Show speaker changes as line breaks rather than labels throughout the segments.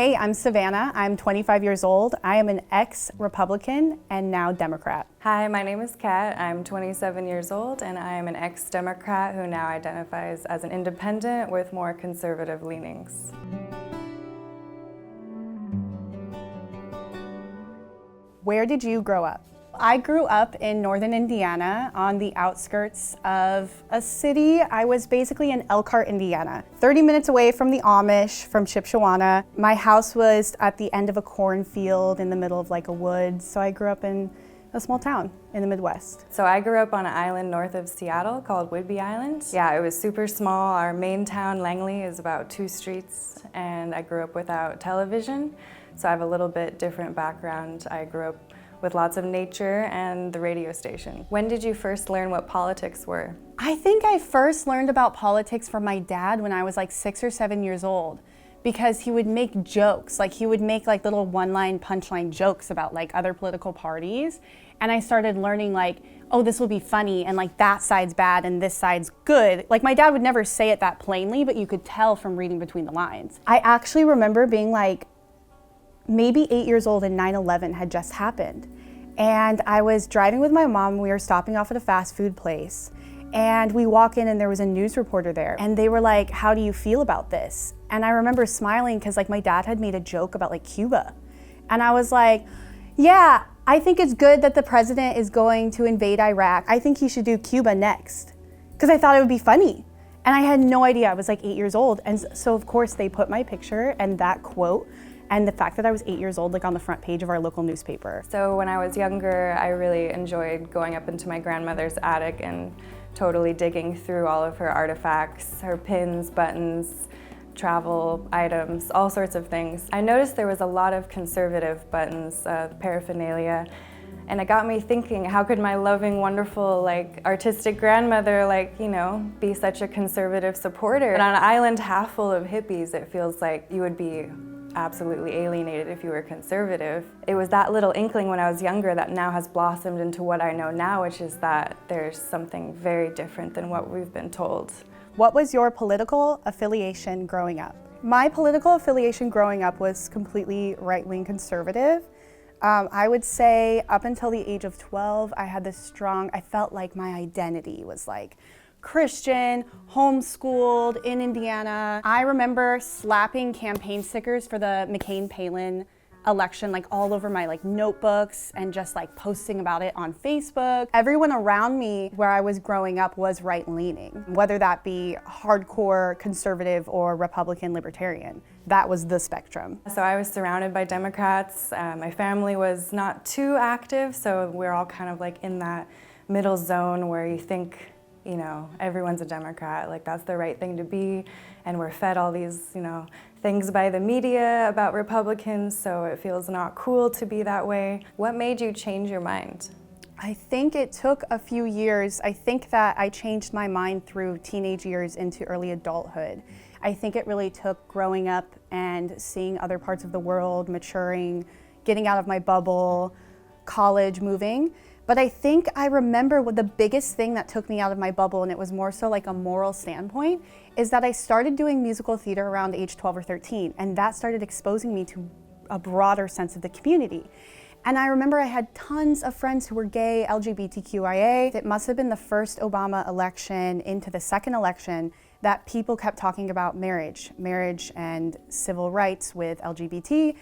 Hey, I'm Savannah. I'm 25 years old. I am an ex-Republican and now Democrat.
Hi, my name is Kat. I'm 27 years old and I am an ex-Democrat who now identifies as an independent with more conservative leanings.
Where did you grow up? I grew up in northern Indiana on the outskirts of a city. I was basically in Elkhart, Indiana, 30 minutes away from the Amish, from Shipshewana. My house was at the end of a cornfield in the middle of like a woods, so I grew up in a small town in the Midwest.
So I grew up on an island north of Seattle called Whidbey Island. Yeah, it was super small. Our main town, Langley, is about 2 streets, and I grew up without television, so I have a little bit different background. I grew up with lots of nature and the radio station. When did you first learn what politics were?
I think I first learned about politics from my dad when I was like 6 or 7 years old, because he would make jokes. Like he would make like little one-line punchline jokes about like other political parties. And I started learning like, oh, this will be funny, and like that side's bad and this side's good. Like my dad would never say it that plainly, but you could tell from reading between the lines. I actually remember being like maybe 8 years old and 9/11 had just happened. And I was driving with my mom, we were stopping off at a fast food place. And we walk in and there was a news reporter there. And they were like, how do you feel about this? And I remember smiling because like my dad had made a joke about like Cuba. And I was like, yeah, I think it's good that the president is going to invade Iraq. I think he should do Cuba next. Because I thought it would be funny. And I had no idea, I was like 8 years old. And so of course they put my picture and that quote and the fact that I was 8 years old, like on the front page of our local newspaper.
So when I was younger, I really enjoyed going up into my grandmother's attic and totally digging through all of her artifacts, her pins, buttons, travel items, all sorts of things. I noticed there was a lot of conservative buttons, paraphernalia, and it got me thinking, how could my loving, wonderful, like artistic grandmother, like, you know, be such a conservative supporter? But on an island half full of hippies, it feels like you would be absolutely alienated if you were conservative. It was that little inkling when I was younger that now has blossomed into what I know now, which is that there's something very different than what we've been told.
What was your political affiliation growing up? My political affiliation growing up was completely right-wing conservative. I would say up until the age of 12, I had this strong, I felt like my identity was like Christian, homeschooled in Indiana. I remember slapping campaign stickers for the McCain-Palin election like all over my like notebooks and just like posting about it on Facebook. Everyone around me where I was growing up was right-leaning, whether that be hardcore conservative or Republican libertarian. That was the spectrum.
So I was surrounded by Democrats. My family was not too active, so we're all kind of like in that middle zone where you think, you know, everyone's a Democrat, like that's the right thing to be, and we're fed all these, you know, things by the media about Republicans, so it feels not cool to be that way. What made you change your mind?
I think it took a few years. I think that I changed my mind through teenage years into early adulthood. I think it really took growing up and seeing other parts of the world, maturing, getting out of my bubble, college, moving. But I think I remember what the biggest thing that took me out of my bubble, and it was more so like a moral standpoint, is that I started doing musical theater around age 12 or 13, and that started exposing me to a broader sense of the community. And I remember I had tons of friends who were gay, LGBTQIA. It must have been the first Obama election into the second election that people kept talking about marriage and civil rights with LGBT.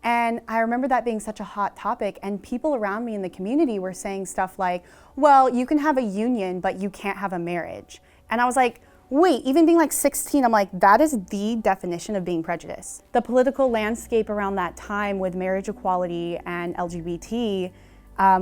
And I remember that being such a hot topic, and people around me in the community were saying stuff like, well, you can have a union, but you can't have a marriage. And I was like, wait, even being like 16, I'm like, that is the definition of being prejudiced. The political landscape around that time with marriage equality and LGBT,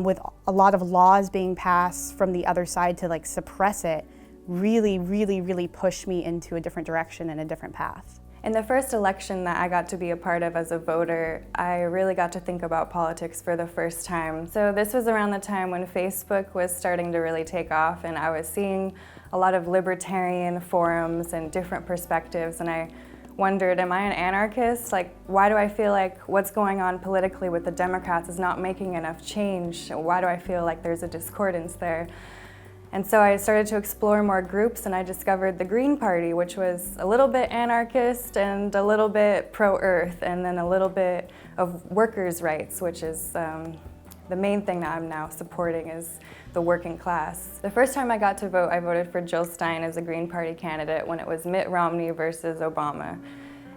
with a lot of laws being passed from the other side to like suppress it, really pushed me into a different direction and a different path.
In the first election that I got to be a part of as a voter, I really got to think about politics for the first time. So this was around the time when Facebook was starting to really take off, and I was seeing a lot of libertarian forums and different perspectives, and I wondered, am I an anarchist? Like, why do I feel like what's going on politically with the Democrats is not making enough change? Why do I feel like there's a discordance there? And so I started to explore more groups, and I discovered the Green Party, which was a little bit anarchist and a little bit pro-earth, and then a little bit of workers' rights, which is the main thing that I'm now supporting is the working class. The first time I got to vote, I voted for Jill Stein as a Green Party candidate when it was Mitt Romney versus Obama.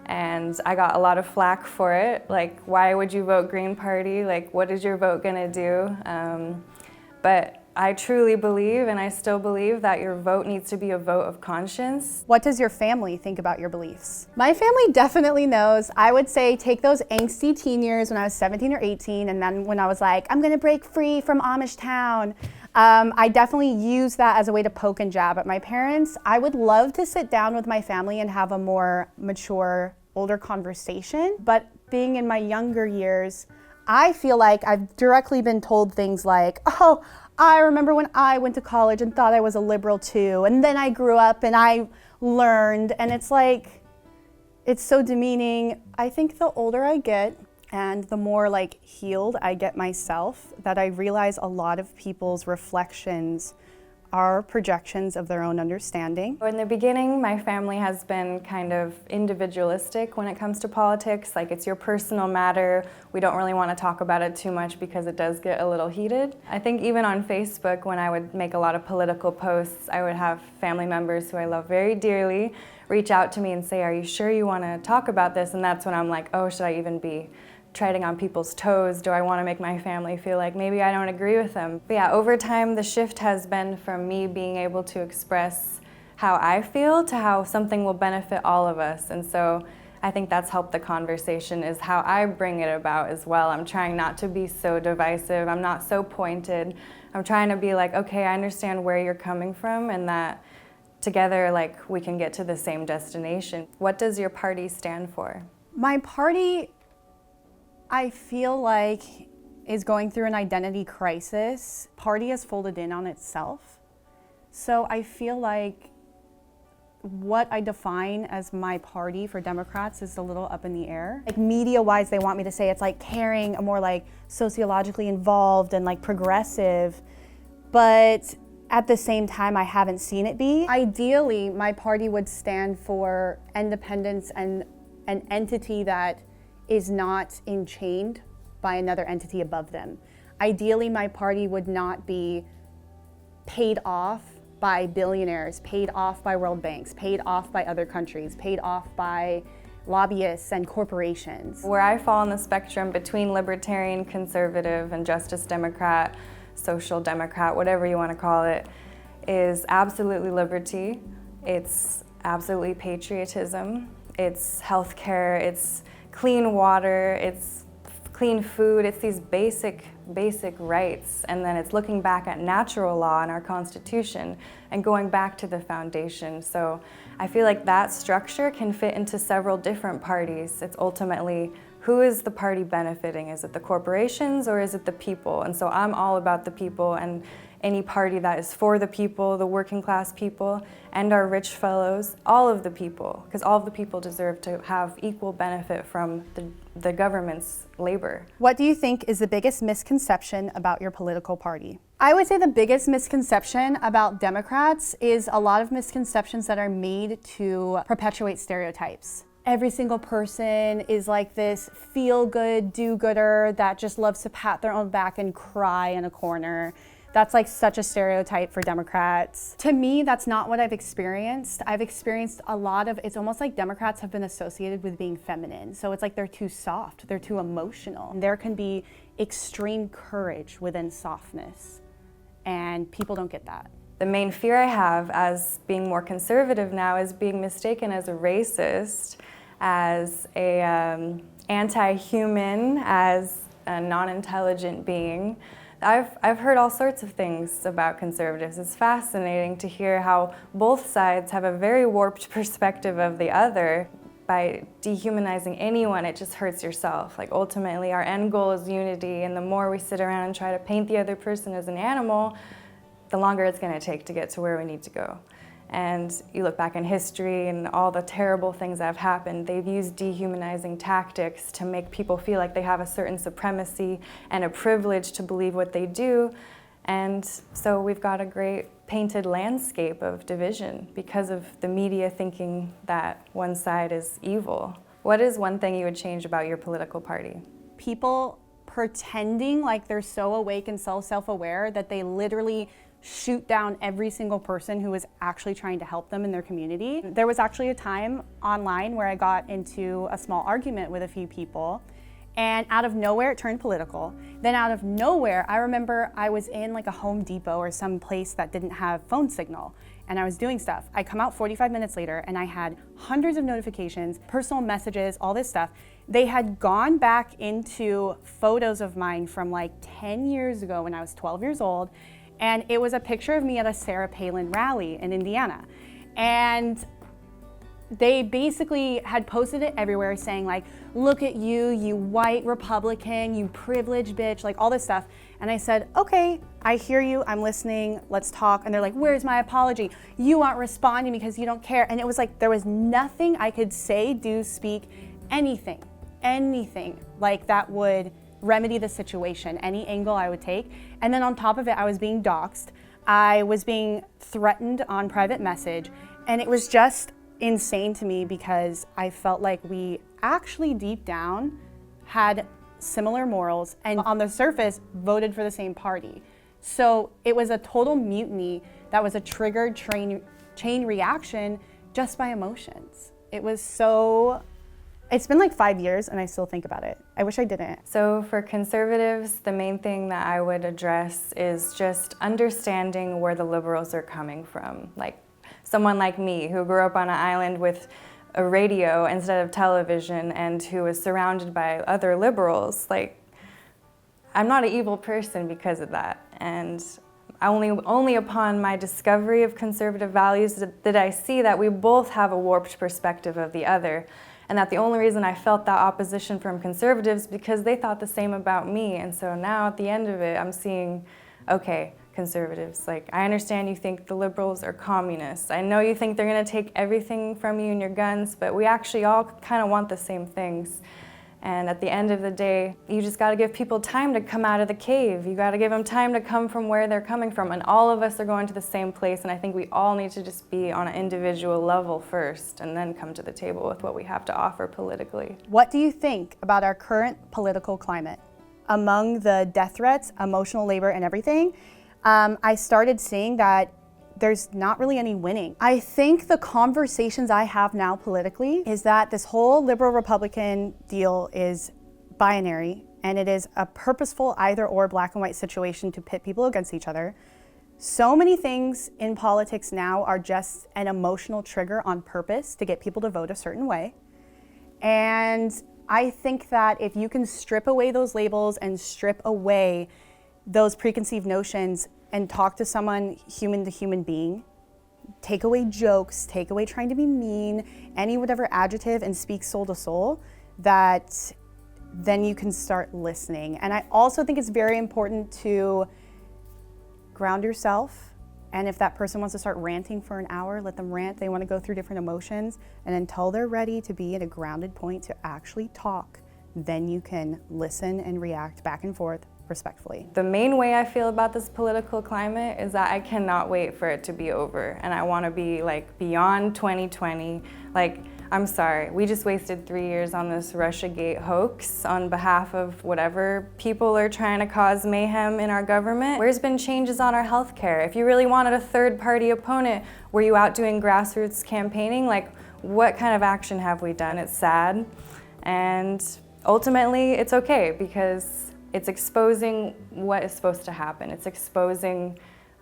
And I got a lot of flack for it, like, why would you vote Green Party? Like, what is your vote gonna do? But I truly believe, and I still believe, that your vote needs to be a vote of conscience.
What does your family think about your beliefs? My family definitely knows. I would say take those angsty teen years when I was 17 or 18, and then when I was like, I'm gonna break free from Amish town. I definitely use that as a way to poke and jab at my parents. I would love to sit down with my family and have a more mature, older conversation, but being in my younger years, I feel like I've directly been told things like, oh, I remember when I went to college and thought I was a liberal too, and then I grew up and I learned, and it's like, it's so demeaning. I think the older I get and the more like healed I get myself, that I realize a lot of people's reflections are projections of their own understanding.
In the beginning, my family has been kind of individualistic when it comes to politics, like it's your personal matter. We don't really want to talk about it too much because it does get a little heated. I think even on Facebook, when I would make a lot of political posts, I would have family members who I love very dearly reach out to me and say, are you sure you want to talk about this? And that's when I'm like, oh, should I even be treading on people's toes? Do I want to make my family feel like maybe I don't agree with them? But yeah, over time the shift has been from me being able to express how I feel to how something will benefit all of us. And so I think that's helped the conversation, is how I bring it about as well. I'm trying not to be so divisive. I'm not so pointed. I'm trying to be like, okay, I understand where you're coming from, and that together, like, we can get to the same destination. What does your party stand for?
My party, I feel like, is going through an identity crisis. Party has folded in on itself. So I feel like what I define as my party for Democrats is a little up in the air. Like media-wise, they want me to say it's like caring, more like sociologically involved and like progressive, but at the same time, I haven't seen it be. Ideally, my party would stand for independence and an entity that is not enchained by another entity above them. Ideally, my party would not be paid off by billionaires, paid off by world banks, paid off by other countries, paid off by lobbyists and corporations.
Where I fall on the spectrum between libertarian, conservative, and Justice Democrat, social democrat, whatever you want to call it, is absolutely liberty. It's absolutely patriotism. It's healthcare. It's clean water. It's clean food. It's these basic rights. And then it's looking back at natural law and our Constitution and going back to the foundation. So I feel like that structure can fit into several different parties. It's ultimately, who is the party benefiting? Is it the corporations or is it the people? And so I'm all about the people, and any party that is for the people, the working class people, and our rich fellows, all of the people, because all of the people deserve to have equal benefit from the government's labor.
What do you think is the biggest misconception about your political party? I would say the biggest misconception about Democrats is a lot of misconceptions that are made to perpetuate stereotypes. Every single person is like this feel-good, do-gooder that just loves to pat their own back and cry in a corner. That's like such a stereotype for Democrats. To me, that's not what I've experienced. I've experienced a lot of, it's almost like Democrats have been associated with being feminine. So it's like they're too soft, they're too emotional. There can be extreme courage within softness, and people don't get that.
The main fear I have as being more conservative now is being mistaken as a racist, as a anti-human, as a non-intelligent being. I've heard all sorts of things about conservatives. It's fascinating to hear how both sides have a very warped perspective of the other. By dehumanizing anyone, it just hurts yourself. Like, ultimately, our end goal is unity, and the more we sit around and try to paint the other person as an animal, the longer it's going to take to get to where we need to go. And you look back in history and all the terrible things that have happened, they've used dehumanizing tactics to make people feel like they have a certain supremacy and a privilege to believe what they do. And so we've got a great painted landscape of division because of the media thinking that one side is evil. What is one thing you would change about your political party?
People pretending like they're so awake and so self-aware that they literally shoot down every single person who is actually trying to help them in their community. There was actually a time online where I got into a small argument with a few people, and out of nowhere it turned political. Then out of nowhere, I remember I was in like a Home Depot or some place that didn't have phone signal, and I was doing stuff. I come out 45 minutes later and I had hundreds of notifications, personal messages, all this stuff. They had gone back into photos of mine from like 10 years ago when I was 12 years old, and it was a picture of me at a Sarah Palin rally in Indiana. And they basically had posted it everywhere saying like, look at you, you white Republican, you privileged bitch, like all this stuff. And I said, okay, I hear you, I'm listening, let's talk. And they're like, where's my apology? You aren't responding because you don't care. And it was like, there was nothing I could say, do, speak, anything like that would remedy the situation, any angle I would take. And then on top of it, I was being doxxed. I was being threatened on private message. And it was just insane to me because I felt like we actually deep down had similar morals and on the surface voted for the same party. So it was a total mutiny that was a triggered chain reaction just by emotions. It was so, it's been like 5 years and I still think about it. I wish I didn't.
So for conservatives, the main thing that I would address is just understanding where the liberals are coming from. Like someone like me who grew up on an island with a radio instead of television and who was surrounded by other liberals, like, I'm not an evil person because of that. And only upon my discovery of conservative values did I see that we both have a warped perspective of the other, and that the only reason I felt that opposition from conservatives because they thought the same about me. And so now at the end of it, I'm seeing, okay, conservatives, like, I understand you think the liberals are communists. I know you think they're gonna take everything from you and your guns, but we actually all kind of want the same things. And at the end of the day, you just gotta give people time to come out of the cave. You gotta give them time to come from where they're coming from. And all of us are going to the same place, and I think we all need to just be on an individual level first and then come to the table with what we have to offer politically.
What do you think about our current political climate? Among the death threats, emotional labor, and everything, I started seeing that there's not really any winning. I think the conversations I have now politically is that this whole liberal Republican deal is binary, and it is a purposeful either or black and white situation to pit people against each other. So many things in politics now are just an emotional trigger on purpose to get people to vote a certain way. And I think that if you can strip away those labels and strip away those preconceived notions and talk to someone human to human being, take away jokes, take away trying to be mean, any whatever adjective, and speak soul to soul, that then you can start listening. And I also think it's very important to ground yourself. And if that person wants to start ranting for an hour, let them rant. They want to go through different emotions. And until they're ready to be at a grounded point to actually talk, then you can listen and react back and forth respectfully.
The main way I feel about this political climate is that I cannot wait for it to be over, and I want to be like beyond 2020. Like, I'm sorry, we just wasted 3 years on this Russiagate hoax on behalf of whatever people are trying to cause mayhem in our government. Where's been changes on our healthcare? If you really wanted a third-party opponent, were you out doing grassroots campaigning? Like, what kind of action have we done? It's sad, and ultimately it's okay because it's exposing what is supposed to happen. It's exposing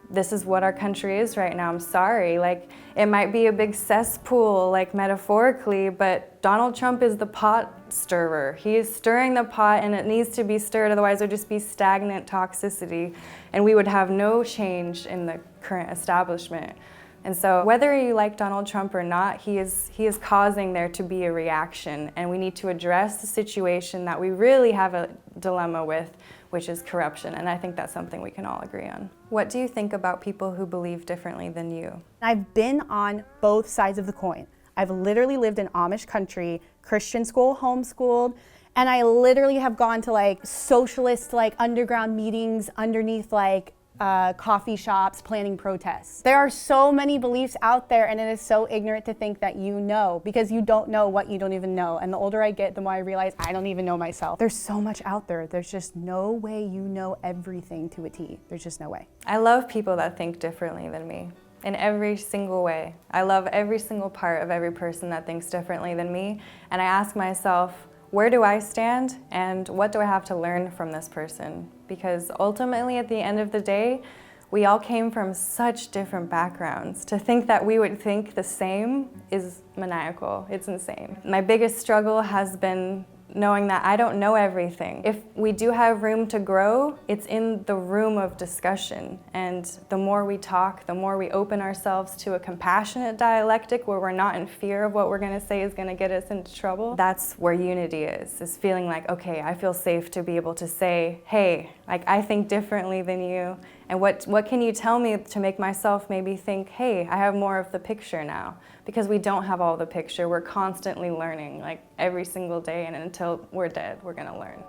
this is what our country is right now. I'm sorry, like, it might be a big cesspool, like, metaphorically, but Donald Trump is the pot stirrer. He is stirring the pot, and it needs to be stirred, otherwise it would just be stagnant toxicity, and we would have no change in the current establishment. And so whether you like Donald Trump or not, he is causing there to be a reaction, and we need to address the situation that we really have a dilemma with, which is corruption, and I think that's something we can all agree on. What do you think about people who believe differently than you?
I've been on both sides of the coin. I've literally lived in Amish country, Christian school, homeschooled, and I literally have gone to like socialist like underground meetings underneath like coffee shops planning protests. There are so many beliefs out there, and it is so ignorant to think that you know, because you don't know what you don't even know. And the older I get, the more I realize I don't even know myself. There's so much out there. There's just no way you know everything to a T. There's just no way.
I love people that think differently than me in every single way. I love every single part of every person that thinks differently than me, and I ask myself, where do I stand and what do I have to learn from this person? Because ultimately, at the end of the day, we all came from such different backgrounds. To think that we would think the same is maniacal. It's insane. My biggest struggle has been knowing that I don't know everything. If we do have room to grow, it's in the room of discussion. And the more we talk, the more we open ourselves to a compassionate dialectic where we're not in fear of what we're gonna say is gonna get us into trouble. That's where unity is feeling like, okay, I feel safe to be able to say, hey, like I think differently than you, and what can you tell me to make myself maybe think, hey, I have more of the picture now? Because we don't have all the picture. We're constantly learning, like every single day, and until we're dead, we're gonna learn.